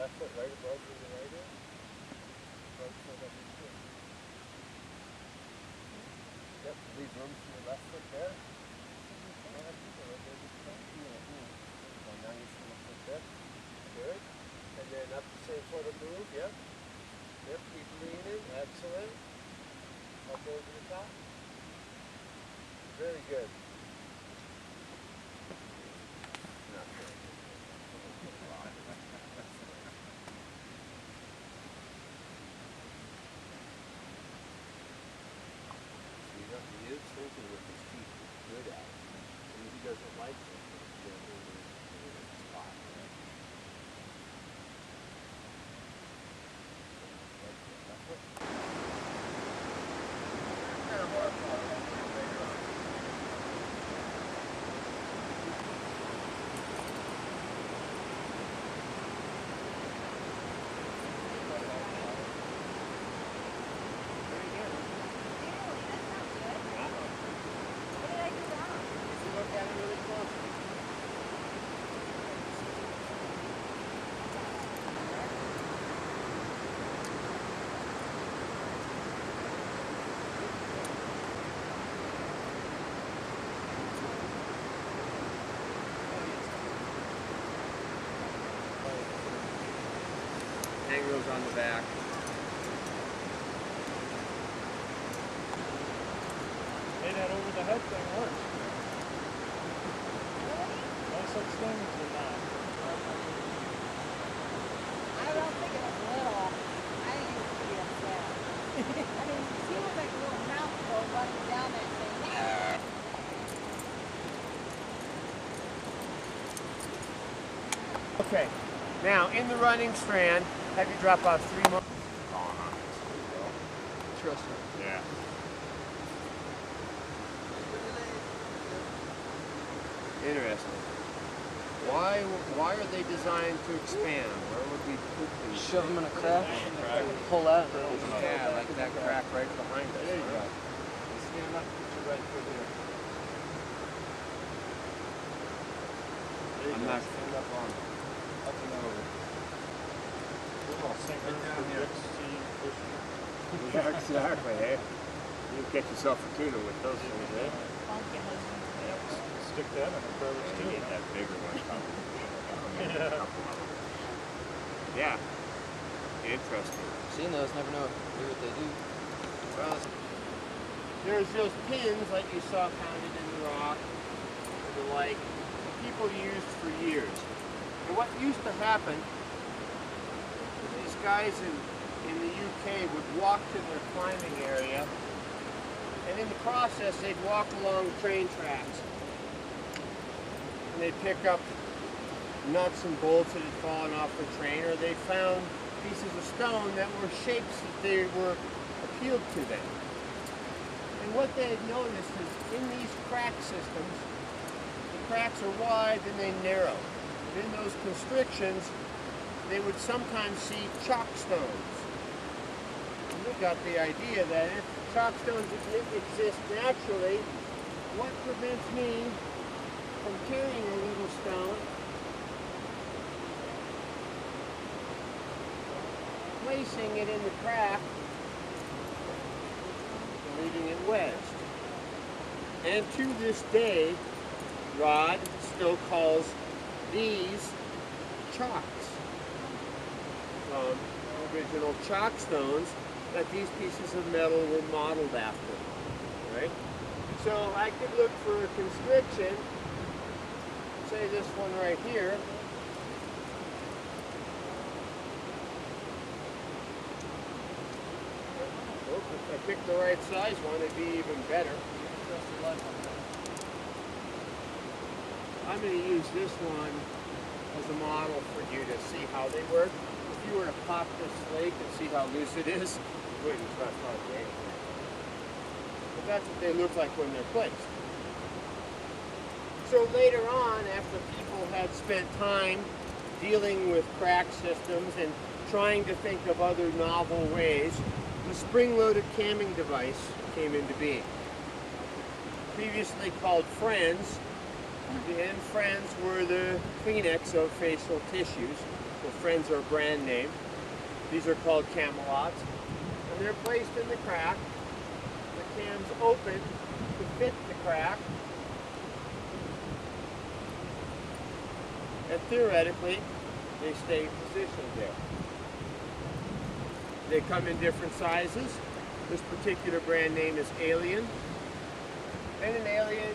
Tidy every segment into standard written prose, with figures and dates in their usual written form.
left foot right above where the right is. Right foot up your chin. Yep, leave room for your left foot there. Now you see the foot there. Good. And then up the same sort of move, yep. Yep, keep leaning, excellent. Up over the top. Very good. Not very good. See, he is thinking with his feet good at it. And he doesn't like it. Spot. Angles on the back. Hey, that over the head thing works. No such thing as a knot. I don't think it was little. I think it was pretty upset. I mean, he was like a little mouth go running down that thing. Okay, now in the running strand, have you drop off 3 more? Trust me. Yeah. Interesting. Why are they designed to expand? Where would we put them? Shove them in a crack, pull out. Yeah, like that crack right behind us. There you go. Stand up, put your right foot here. I'm not stand up on up and over. Yeah, exactly, eh? You get yourself a tuna with those things, eh? Stick that in a crevice too. Get that bigger one, probably. Yeah. Interesting. Seen those, never know what they do. Well, there's those pins like you saw pounded in the rock and the like, people used for years. And what used to happen, these guys in the UK would walk to their climbing area, and in the process they'd walk along train tracks. And they'd pick up nuts and bolts that had fallen off the train, or they found pieces of stone that were shapes that they were appealed to them. And what they had noticed is in these crack systems, the cracks are wide and they narrow. And in those constrictions, they would sometimes see chalk stones. And they got the idea that if chalk stones exist naturally, what prevents me from carrying a little stone, placing it in the crack, and leaving it wedged? And to this day, Rod still calls these chalks, original chalk stones that these pieces of metal were modeled after, right? So I could look for a constriction, say this one right here. If I picked the right size one, it'd be even better. I'm going to use this one as a model for you to see how they work. If you were to pop this flake and see how loose it is, you wouldn't trust hardly anything. But that's what they look like when they're placed. So later on, after people had spent time dealing with crack systems and trying to think of other novel ways, the spring-loaded camming device came into being. Previously called Friends, and Friends were the Kleenex of facial tissues. Well, Friends are a brand name. These are called Camelots. And they're placed in the crack. The cam's open to fit the crack. And theoretically, they stay positioned there. They come in different sizes. This particular brand name is Alien. And an Alien,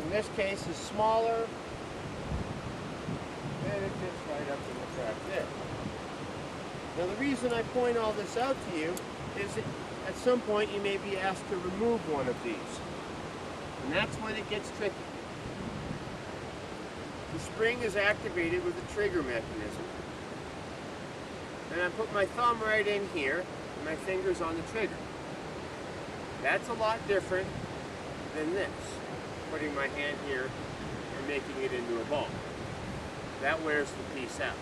in this case, is smaller. And it fits right up in the track there. Now the reason I point all this out to you is that at some point you may be asked to remove one of these. And that's when it gets tricky. The spring is activated with a trigger mechanism. And I put my thumb right in here and my fingers on the trigger. That's a lot different than this, putting my hand here and making it into a ball. That wears the piece out.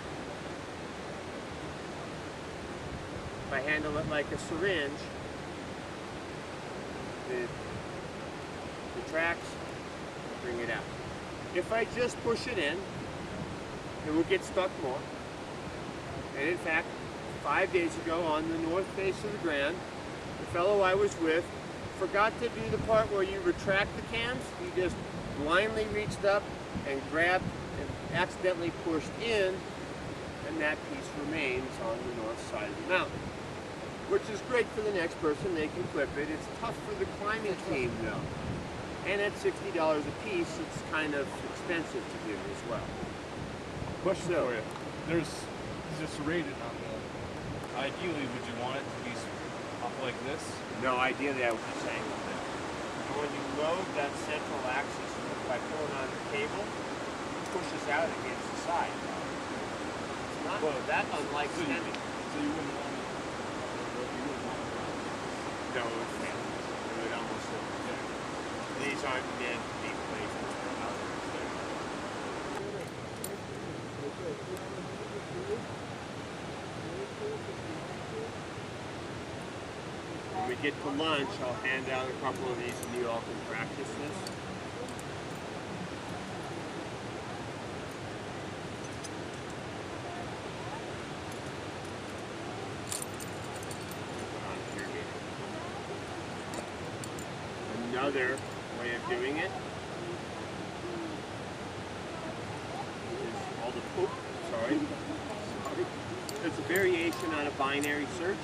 If I handle it like a syringe, the tracks bring it out. If I just push it in, it will get stuck more. And in fact, 5 days ago on the north face of the Grand, the fellow I was with forgot to do the part where you retract the cams. He just blindly reached up and grabbed and accidentally pushed in, and that piece remains on the north side of the mountain. Which is great for the next person, they can clip it. It's tough for the climbing team though. And at $60 a piece, it's kind of expensive to do as well. Question for you. There's just rated on the. Ideally, would you want it to be up like this? No, ideally I would be saying that. And when you load that central axis by pulling on the cable, it pushes out against the side. It's not that unlike stemming. So you wouldn't want it. No, it can't. It would almost fit. These aren't meant to be placed out there. When we get to lunch, I'll hand out a couple of these and you all can practice this. Another way of doing it is called a poop. Sorry. It's a variation on a binary search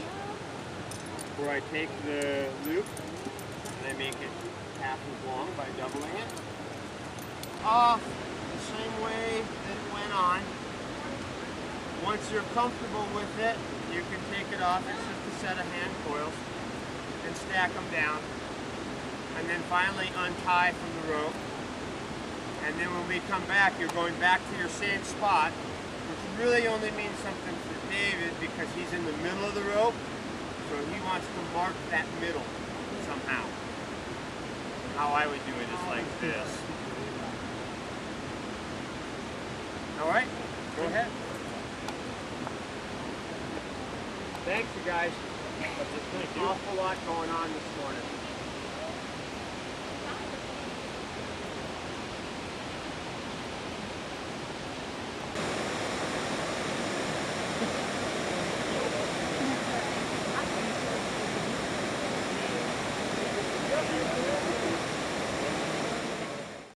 where I take the loop and I make it half as long by doubling it. Off the same way that it went on. Once you're comfortable with it, you can take it off. It's just a set of hand coils and stack them down. And then finally untie from the rope. And then when we come back, you're going back to your same spot, which really only means something for David because he's in the middle of the rope, so he wants to mark that middle somehow. How I would do it is like this. All right, go ahead. Thanks, you guys. There's an awful lot going on this morning.